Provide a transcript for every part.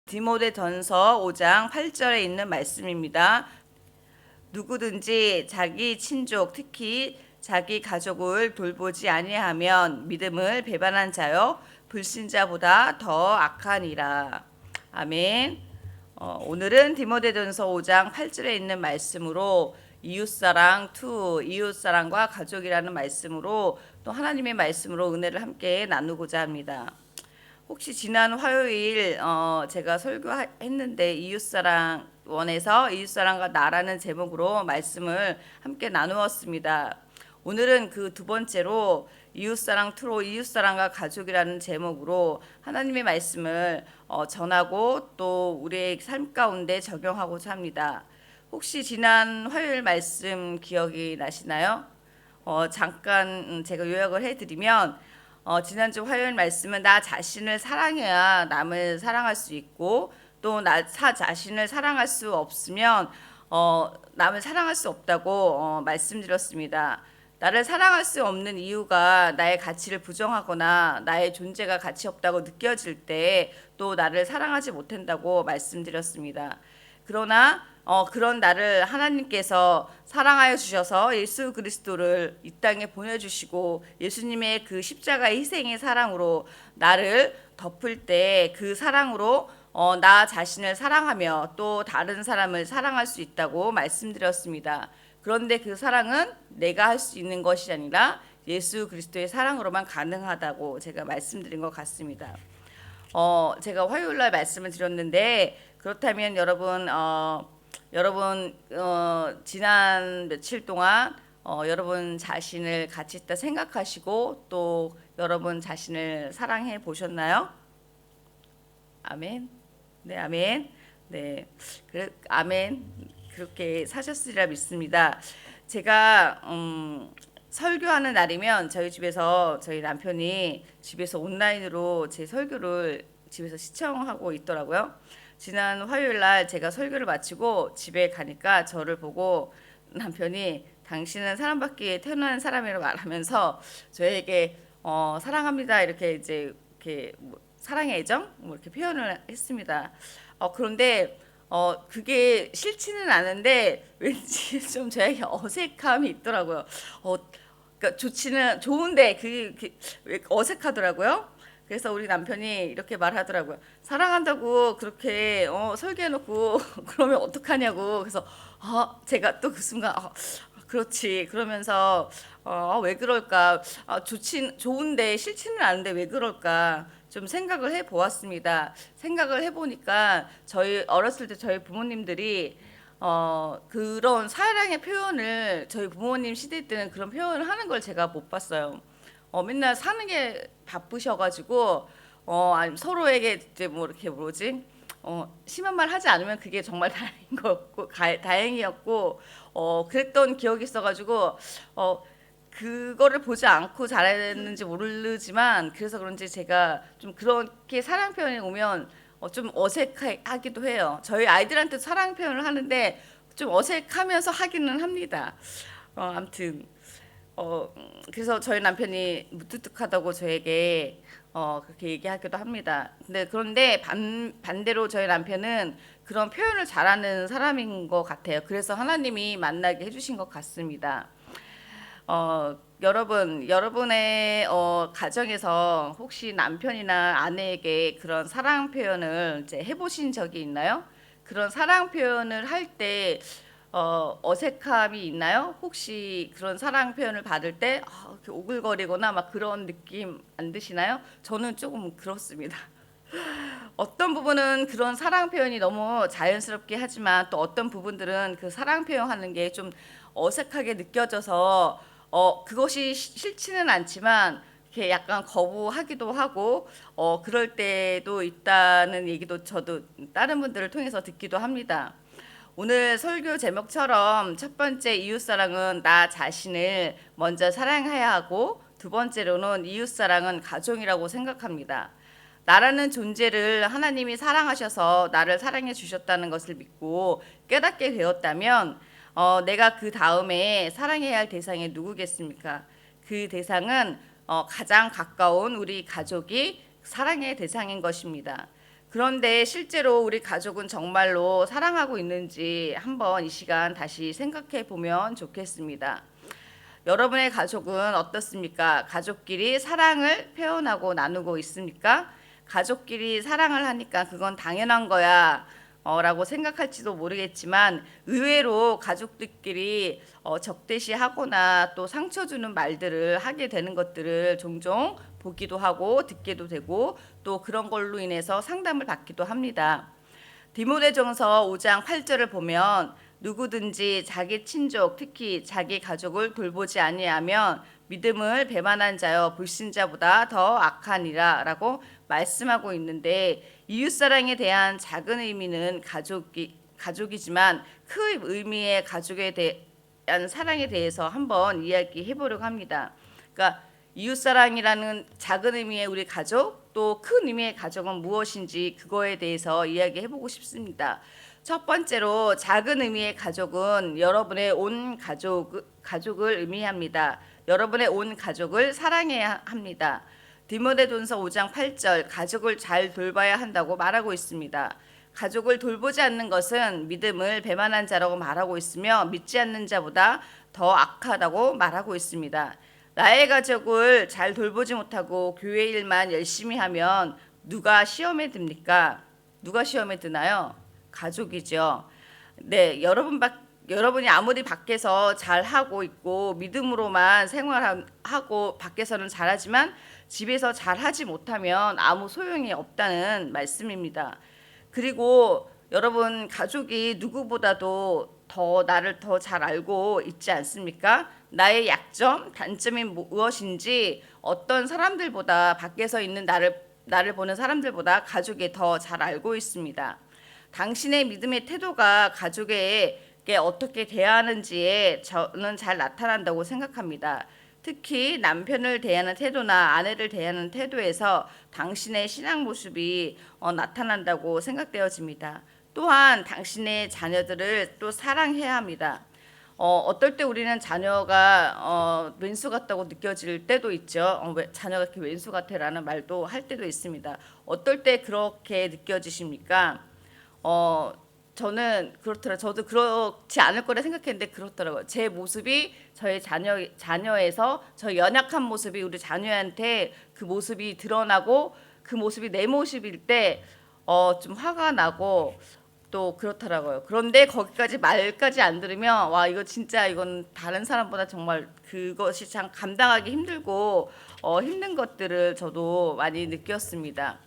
디모데전서 5장 8절에 있는 말씀입니다. 누구든지 자기 친족, 특히 자기 가족을 돌보지 아니하면 믿음을 배반한 자요 불신자보다 더 악하니라. 아멘. 오늘은 디모데전서 5장 8절에 있는 말씀으로 이웃사랑 2, 이웃사랑과 가족이라는 말씀으로 또 하나님의 말씀으로 은혜를 함께 나누고자 합니다. 혹시 지난 화요일 제가 설교했는데 이웃사랑 원에서 이웃사랑과 나라는 제목으로 말씀을 함께 나누었습니다. 오늘은 그 두 번째로 이웃사랑 2로 이웃사랑과 가족이라는 제목으로 하나님의 말씀을 전하고 또 우리의 삶 가운데 적용하고자 합니다. 혹시 지난 화요일 말씀 기억이 나시나요? 잠깐 제가 요약을 해드리면 지난주 화요일 말씀은 나 자신을 사랑해야 남을 사랑할 수 있고 또 나 자신을 사랑할 수 없으면 남을 사랑할 수 없다고 말씀드렸습니다. 나를 사랑할 수 없는 이유가 나의 가치를 부정하거나 나의 존재가 가치 없다고 느껴질 때 또 나를 사랑하지 못한다고 말씀드렸습니다. 그러나 그런 나를 하나님께서 사랑하여 주셔서 예수 그리스도를 이 땅에 보내주시고 예수님의 그 십자가의 희생의 사랑으로 나를 덮을 때 그 사랑으로 나 자신을 사랑하며 또 다른 사람을 사랑할 수 있다고 말씀드렸습니다. 그런데 그 사랑은 내가 할 수 있는 것이 아니라 예수 그리스도의 사랑으로만 가능하다고 제가 말씀드린 것 같습니다. 제가 화요일 날 말씀을 드렸는데 그렇다면 여러분 지난 며칠 동안 여러분 자신을 가치 있다 생각하시고 또 여러분 자신을 사랑해 보셨나요? 아멘. 네, 아멘. 네, 아멘. 그렇게 사셨으리라 믿습니다. 제가 설교하는 날이면 저희 집에서 저희 남편이 집에서 온라인으로 제 설교를 집에서 시청하고 있더라고요. 지난 화요일 날 제가 설교를 마치고 집에 가니까 저를 보고 남편이 당신은 사랑받기에 태어난 사람이라고 말하면서 저에게 사랑합니다 이렇게 이제 이렇게 사랑의 애정 이렇게 표현을 했습니다. 그런데 그게 싫지는 않은데 왠지 좀 저에게 어색함이 있더라고요. 그러니까 좋은데 그게 어색하더라고요. 그래서 우리 남편이 이렇게 말하더라고요. 사랑한다고 그렇게 설계해놓고 그러면 어떡하냐고. 그래서 제가 또 그 순간 그렇지 그러면서 왜 그럴까? 좋은데 싫지는 않은데 왜 그럴까? 좀 생각을 해 보았습니다. 생각을 해 보니까 저희 어렸을 때 저희 부모님들이 그런 사랑의 표현을 저희 부모님 시대 때는 그런 표현을 하는 걸 제가 못 봤어요. 맨날 사는 게 바쁘셔가지고 아니 서로에게 이제 뭐 이렇게 뭐지 심한 말 하지 않으면 그게 정말 다행인 거였고 다행이었고 그랬던 기억이 있어가지고 그거를 보지 않고 잘했는지 모르지만 그래서 그런지 제가 좀 그렇게 사랑 표현이 오면 좀 어색하기도 해요. 저희 아이들한테 사랑 표현을 하는데 좀 어색하면서 하기는 합니다. 아무튼 그래서 저희 남편이 무뚝뚝하다고 저에게 그렇게 얘기하기도 합니다. 그런데 반대로 저희 남편은 그런 표현을 잘하는 사람인 것 같아요. 그래서 하나님이 만나게 해주신 것 같습니다. 여러분의 가정에서 혹시 남편이나 아내에게 그런 사랑 표현을 이제 해보신 적이 있나요? 그런 사랑 표현을 할 때 어색함이 있나요? 혹시 그런 사랑 표현을 받을 때 이렇게 오글거리거나 막 그런 느낌 안 드시나요? 저는 조금 그렇습니다. 어떤 부분은 그런 사랑 표현이 너무 자연스럽게 하지만 또 어떤 부분들은 그 사랑 표현하는 게 좀 어색하게 느껴져서 그것이 싫지는 않지만 이렇게 약간 거부하기도 하고 그럴 때도 있다는 얘기도 저도 다른 분들을 통해서 듣기도 합니다. 오늘 설교 제목처럼 첫 번째 이웃사랑은 나 자신을 먼저 사랑해야 하고 두 번째로는 이웃사랑은 가족이라고 생각합니다. 나라는 존재를 하나님이 사랑하셔서 나를 사랑해 주셨다는 것을 믿고 깨닫게 되었다면 내가 그 다음에 사랑해야 할 대상이 누구겠습니까? 그 대상은 가장 가까운 우리 가족이 사랑의 대상인 것입니다. 그런데 실제로 우리 가족은 정말로 사랑하고 있는지 한번 이 시간 다시 생각해 보면 좋겠습니다. 여러분의 가족은 어떻습니까? 가족끼리 사랑을 표현하고 나누고 있습니까? 가족끼리 사랑을 하니까 그건 당연한 거야. 라고 생각할지도 모르겠지만 의외로 가족들끼리 적대시하거나 또 상처 주는 말들을 하게 되는 것들을 종종 보기도 하고 듣기도 되고 또 그런 걸로 인해서 상담을 받기도 합니다. 디모데전서 5장 8절을 보면 누구든지 자기 친족 특히 자기 가족을 돌보지 아니하면 믿음을 배반한 자여 불신자보다 더 악하니라라고 말씀하고 있는데 이웃사랑에 대한 작은 의미는 가족이지만 큰 의미의 가족에 대한 사랑에 대해서 한번 이야기해 보려고 합니다. 그러니까 이웃사랑이라는 작은 의미의 우리 가족 또 큰 의미의 가족은 무엇인지 그거에 대해서 이야기해 보고 싶습니다. 첫 번째로 작은 의미의 가족은 여러분의 온 가족을 의미합니다. 여러분의 온 가족을 사랑해야 합니다. 디모데전서 5장 8절 가족을 잘 돌봐야 한다고 말하고 있습니다. 가족을 돌보지 않는 것은 믿음을 배반한 자라고 말하고 있으며 믿지 않는 자보다 더 악하다고 말하고 있습니다. 나의 가족을 잘 돌보지 못하고 교회 일만 열심히 하면 누가 시험에 듭니까? 누가 시험에 드나요? 가족이죠. 네, 여러분이 아무리 밖에서 잘 하고 있고 믿음으로만 생활하고 밖에서는 잘하지만 집에서 잘하지 못하면 아무 소용이 없다는 말씀입니다. 그리고 여러분 가족이 누구보다도 나를 더 잘 알고 있지 않습니까? 나의 약점, 단점이 무엇인지 어떤 사람들보다 밖에서 있는 나를 보는 사람들보다 가족이 더 잘 알고 있습니다. 당신의 믿음의 태도가 가족에게 어떻게 대하는지에 저는 잘 나타난다고 생각합니다. 특히 남편을 대하는 태도나 아내를 대하는 태도에서 당신의 신앙 모습이 나타난다고 생각되어집니다. 또한 당신의 자녀들을 또 사랑해야 합니다. 어떨 때 우리는 자녀가 왼수 같다고 느껴질 때도 있죠. 왜 자녀가 이렇게 왼수 같아라는 말도 할 때도 있습니다. 어떨 때 그렇게 느껴지십니까? 저는 그렇더라. 저도 그렇지 않을 거라 생각했는데 그렇더라고요. 제 모습이 저의 자녀에서 저 연약한 모습이 우리 자녀한테 그 모습이 드러나고 그 모습이 내 모습일 때 좀 화가 나고 또 그렇더라고요. 그런데 거기까지 말까지 안 들으면 와 이거 진짜 이건 다른 사람보다 정말 그것이 참 감당하기 힘들고 힘든 것들을 저도 많이 느꼈습니다.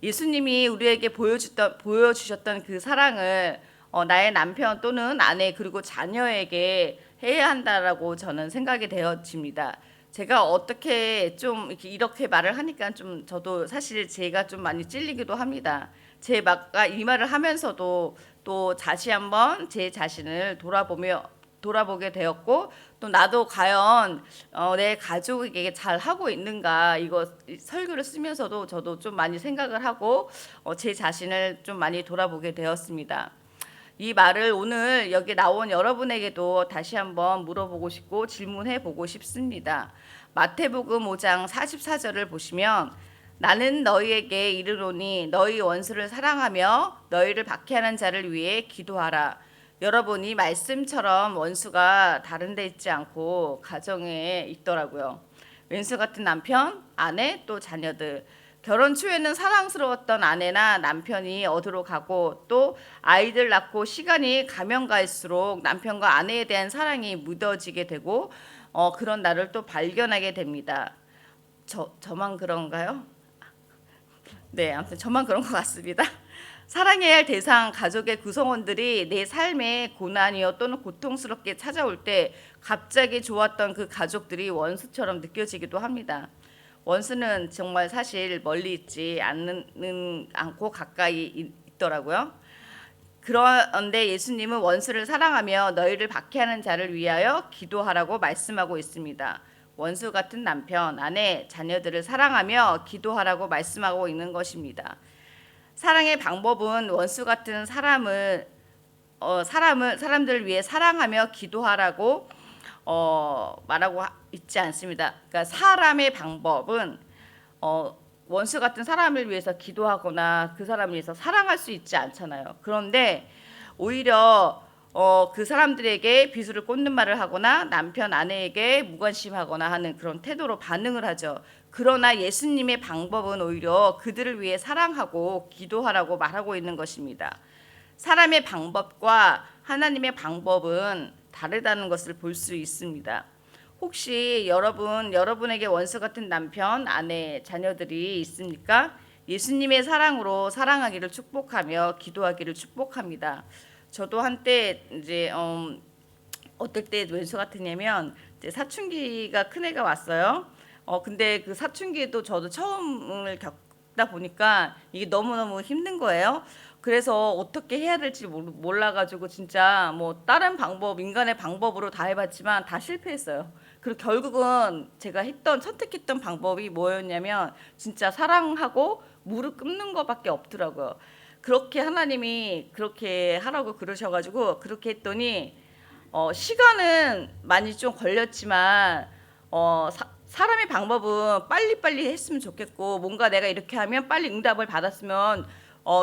예수님이 우리에게 보여주셨던 그 사랑을 나의 남편 또는 아내 그리고 자녀에게 해야 한다라고 저는 생각이 되어집니다. 제가 어떻게 좀 이렇게 말을 하니까 좀 저도 사실 제가 좀 많이 찔리기도 합니다. 이 말을 하면서도 또 다시 한번 제 자신을 돌아보게 되었고 또 나도 과연 내 가족에게 잘 하고 있는가 이거 설교를 쓰면서도 저도 좀 많이 생각을 하고 제 자신을 좀 많이 돌아보게 되었습니다. 이 말을 오늘 여기 나온 여러분에게도 다시 한번 물어보고 싶고 질문해 보고 싶습니다. 마태복음 5장 44절을 보시면 나는 너희에게 이르노니 너희 원수를 사랑하며 너희를 박해하는 자를 위해 기도하라. 여러분 이 말씀처럼 원수가 다른 데 있지 않고 가정에 있더라고요. 왼수 같은 남편, 아내 또 자녀들. 결혼 초에는 사랑스러웠던 아내나 남편이 어디로 가고 또 아이들 낳고 시간이 가면 갈수록 남편과 아내에 대한 사랑이 묻어지게 되고 그런 나를 또 발견하게 됩니다. 저만 그런가요? 네, 아무튼 저만 그런 것 같습니다. 사랑해야 할 대상, 가족의 구성원들이 내 삶에 고난이요 또는 고통스럽게 찾아올 때 갑자기 좋았던 그 가족들이 원수처럼 느껴지기도 합니다. 원수는 정말 사실 멀리 있지 않고 가까이 있더라고요. 그런데 예수님은 원수를 사랑하며 너희를 박해하는 자를 위하여 기도하라고 말씀하고 있습니다. 원수 같은 남편, 아내, 자녀들을 사랑하며 기도하라고 말씀하고 있는 것입니다. 사랑의 방법은 원수 같은 사람들을 위해 사랑하며 기도하라고 말하고 있지 않습니다. 그러니까 사람의 방법은 원수 같은 사람을 위해서 기도하거나 그 사람을 위해서 사랑할 수 있지 않잖아요. 그런데 오히려 그 사람들에게 비수를 꽂는 말을 하거나 남편 아내에게 무관심하거나 하는 그런 태도로 반응을 하죠. 그러나 예수님의 방법은 오히려 그들을 위해 사랑하고 기도하라고 말하고 있는 것입니다. 사람의 방법과 하나님의 방법은 다르다는 것을 볼 수 있습니다. 혹시 여러분에게 원수 같은 남편, 아내, 자녀들이 있습니까? 예수님의 사랑으로 사랑하기를 축복하며 기도하기를 축복합니다. 저도 한때 이제 어떨 때 왼수 같으냐면 이제 사춘기가 큰 애가 왔어요. 근데 그 사춘기도 저도 처음을 겪다 보니까 이게 너무너무 힘든 거예요. 그래서 어떻게 해야 될지 몰라가지고 진짜 뭐 다른 방법, 인간의 방법으로 다 해봤지만 다 실패했어요. 그리고 결국은 제가 선택했던 방법이 뭐였냐면 진짜 사랑하고 무릎 꿇는 것밖에 없더라고요. 그렇게 하나님이 그렇게 하라고 그러셔가지고 그렇게 했더니 시간은 많이 좀 걸렸지만 사람의 방법은 빨리빨리 했으면 좋겠고 뭔가 내가 이렇게 하면 빨리 응답을 받았으면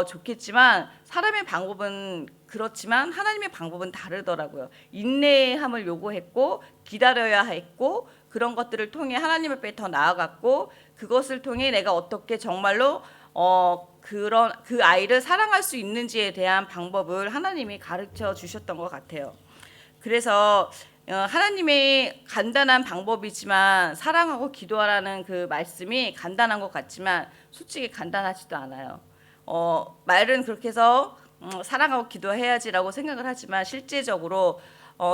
좋겠지만 사람의 방법은 그렇지만 하나님의 방법은 다르더라고요. 인내함을 요구했고 기다려야 했고 그런 것들을 통해 하나님 앞에 더 나아갔고 그것을 통해 내가 어떻게 정말로 그런 그 아이를 사랑할 수 있는지에 대한 방법을 하나님이 가르쳐 주셨던 것 같아요. 그래서 하나님의 간단한 방법이지만 사랑하고 기도하라는 그 말씀이 간단한 것 같지만 솔직히 간단하지도 않아요. 말은 그렇게 해서 사랑하고 기도해야지라고 생각을 하지만 실제적으로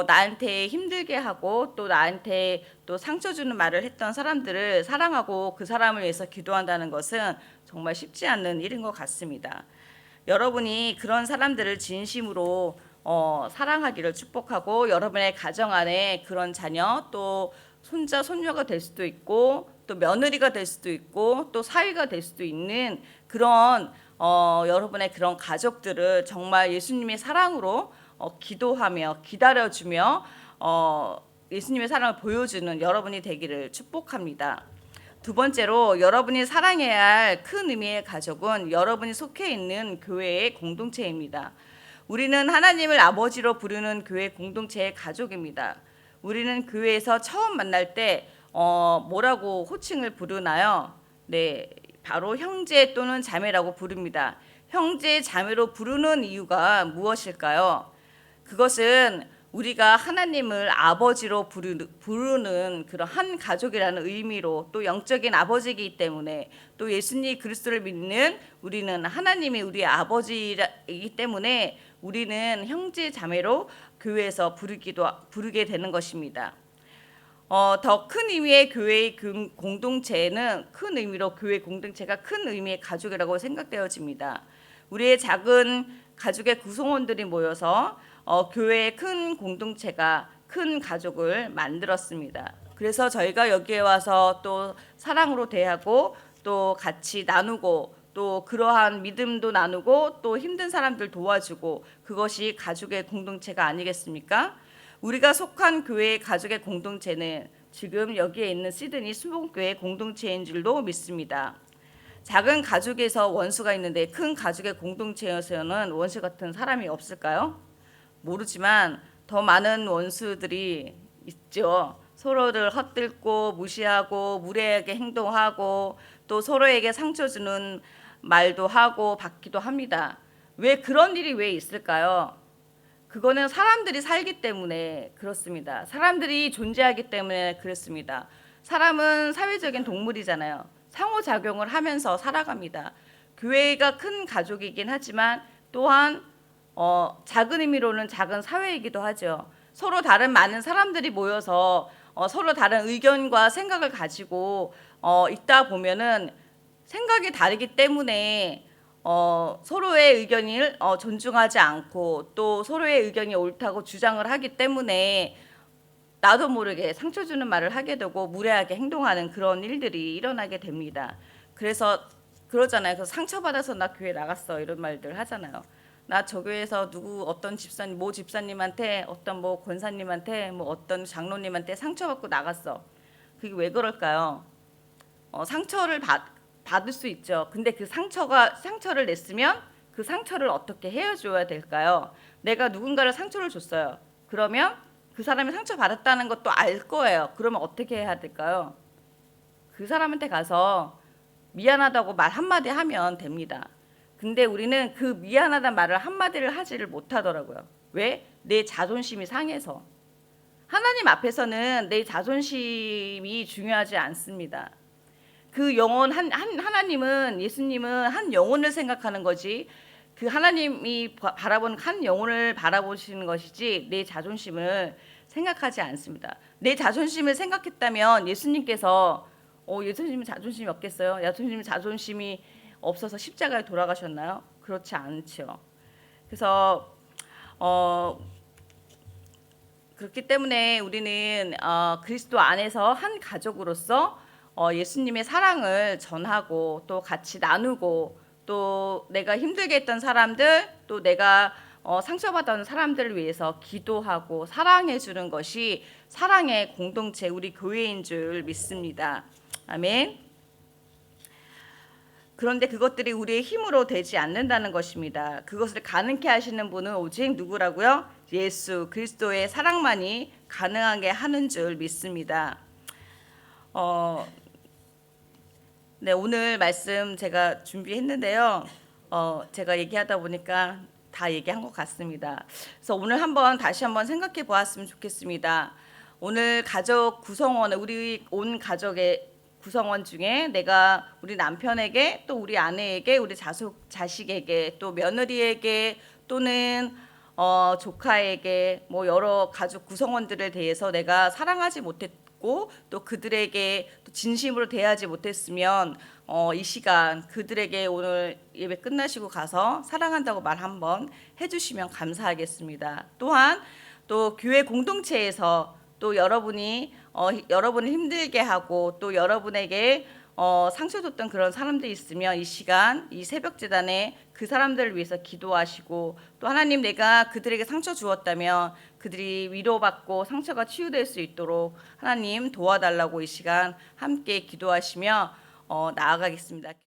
나한테 힘들게 하고 또 나한테 또 상처 주는 말을 했던 사람들을 사랑하고 그 사람을 위해서 기도한다는 것은 정말 쉽지 않는 일인 것 같습니다. 여러분이 그런 사람들을 진심으로 사랑하기를 축복하고 여러분의 가정 안에 그런 자녀 또 손자 손녀가 될 수도 있고 또 며느리가 될 수도 있고 또 사위가 될 수도 있는 그런 여러분의 그런 가족들을 정말 예수님의 사랑으로 기도하며 기다려주며 예수님의 사랑을 보여주는 여러분이 되기를 축복합니다. 두 번째로 여러분이 사랑해야 할 큰 의미의 가족은 여러분이 속해 있는 교회의 공동체입니다. 우리는 하나님을 아버지로 부르는 교회 공동체의 가족입니다. 우리는 교회에서 처음 만날 때 뭐라고 호칭을 부르나요? 네, 바로 형제 또는 자매라고 부릅니다. 형제, 자매로 부르는 이유가 무엇일까요? 그것은 우리가 하나님을 아버지로 부르는 그런 한 가족이라는 의미로 또 영적인 아버지이기 때문에 또 예수님 그리스도를 믿는 우리는 하나님이 우리의 아버지이기 때문에 우리는 형제 자매로 교회에서 부르게 되는 것입니다. 더 큰 의미의 교회의 공동체는 큰 의미로 교회 공동체가 큰 의미의 가족이라고 생각되어집니다. 우리의 작은 가족의 구성원들이 모여서 교회의 큰 공동체가 큰 가족을 만들었습니다. 그래서 저희가 여기에 와서 또 사랑으로 대하고 또 같이 나누고 또 그러한 믿음도 나누고 또 힘든 사람들 도와주고 그것이 가족의 공동체가 아니겠습니까? 우리가 속한 교회의 가족의 공동체는 지금 여기에 있는 시드니 수목교회 공동체인 줄도 믿습니다. 작은 가족에서 원수가 있는데 큰 가족의 공동체에서는 원수 같은 사람이 없을까요? 모르지만 더 많은 원수들이 있죠. 서로를 헛들고 무시하고 무례하게 행동하고 또 서로에게 상처 주는 말도 하고 받기도 합니다. 왜 그런 일이 왜 있을까요? 그거는 사람들이 살기 때문에 그렇습니다. 사람들이 존재하기 때문에 그렇습니다. 사람은 사회적인 동물이잖아요. 상호작용을 하면서 살아갑니다. 교회가 큰 가족이긴 하지만 또한 작은 의미로는 작은 사회이기도 하죠. 서로 다른 많은 사람들이 모여서 서로 다른 의견과 생각을 가지고 있다 보면은 생각이 다르기 때문에 서로의 의견을 존중하지 않고 또 서로의 의견이 옳다고 주장을 하기 때문에 나도 모르게 상처 주는 말을 하게 되고 무례하게 행동하는 그런 일들이 일어나게 됩니다. 그래서 그러잖아요. 그래서 상처받아서 나 교회 나갔어 이런 말들 하잖아요. 나 저 교회에서 누구 어떤 집사님 모 집사님한테 어떤 뭐 권사님한테 뭐 어떤 장로님한테 상처받고 나갔어. 그게 왜 그럴까요? 상처를 받을 수 있죠. 근데 그 상처를 냈으면 그 상처를 어떻게 헤어줘야 될까요? 내가 누군가를 상처를 줬어요. 그러면 그 사람이 상처 받았다는 것도 알 거예요. 그러면 어떻게 해야 될까요? 그 사람한테 가서 미안하다고 말 한마디 하면 됩니다. 근데 우리는 그 미안하다는 말을 한마디를 하지를 못하더라고요. 왜? 내 자존심이 상해서. 하나님 앞에서는 내 자존심이 중요하지 않습니다. 그 영혼 하나님은, 예수님은 한 영혼을 생각하는 거지, 그 하나님이 바라보는 한 영혼을 바라보시는 것이지 내 자존심을 생각하지 않습니다. 내 자존심을 생각했다면 예수님께서 예수님은 자존심이 없겠어요? 예수님은 자존심이 없어서 십자가에 돌아가셨나요? 그렇지 않죠. 그래서 그렇기 때문에 우리는 그리스도 안에서 한 가족으로서 예수님의 사랑을 전하고 또 같이 나누고 또 내가 힘들게 했던 사람들 또 내가 상처받았던 사람들을 위해서 기도하고 사랑해 주는 것이 사랑의 공동체 우리 교회인 줄 믿습니다. 아멘. 그런데 그것들이 우리의 힘으로 되지 않는다는 것입니다. 그것을 가능케 하시는 분은 오직 누구라고요? 예수 그리스도의 사랑만이 가능하게 하는 줄 믿습니다. 네, 오늘 말씀 제가 준비했는데요. 제가 얘기하다 보니까 다 얘기한 것 같습니다. 그래서 오늘 다시 한번 생각해 보았으면 좋겠습니다. 오늘 가족 구성원, 우리 온 가족의 구성원 중에 내가 우리 남편에게 또 우리 아내에게 우리 자식에게 또 며느리에게 또는 조카에게 뭐 여러 가족 구성원들에 대해서 내가 사랑하지 못했고 또 그들에게 또 진심으로 대하지 못했으면 이 시간 그들에게 오늘 예배 끝나시고 가서 사랑한다고 말 한번 해주시면 감사하겠습니다. 또한 또 교회 공동체에서 또 여러분을 힘들게 하고 또 여러분에게 상처 줬던 그런 사람들이 있으면 이 시간 이 새벽 제단에 그 사람들을 위해서 기도하시고 또 하나님 내가 그들에게 상처 주었다면 그들이 위로받고 상처가 치유될 수 있도록 하나님 도와달라고 이 시간 함께 기도하시며 나아가겠습니다.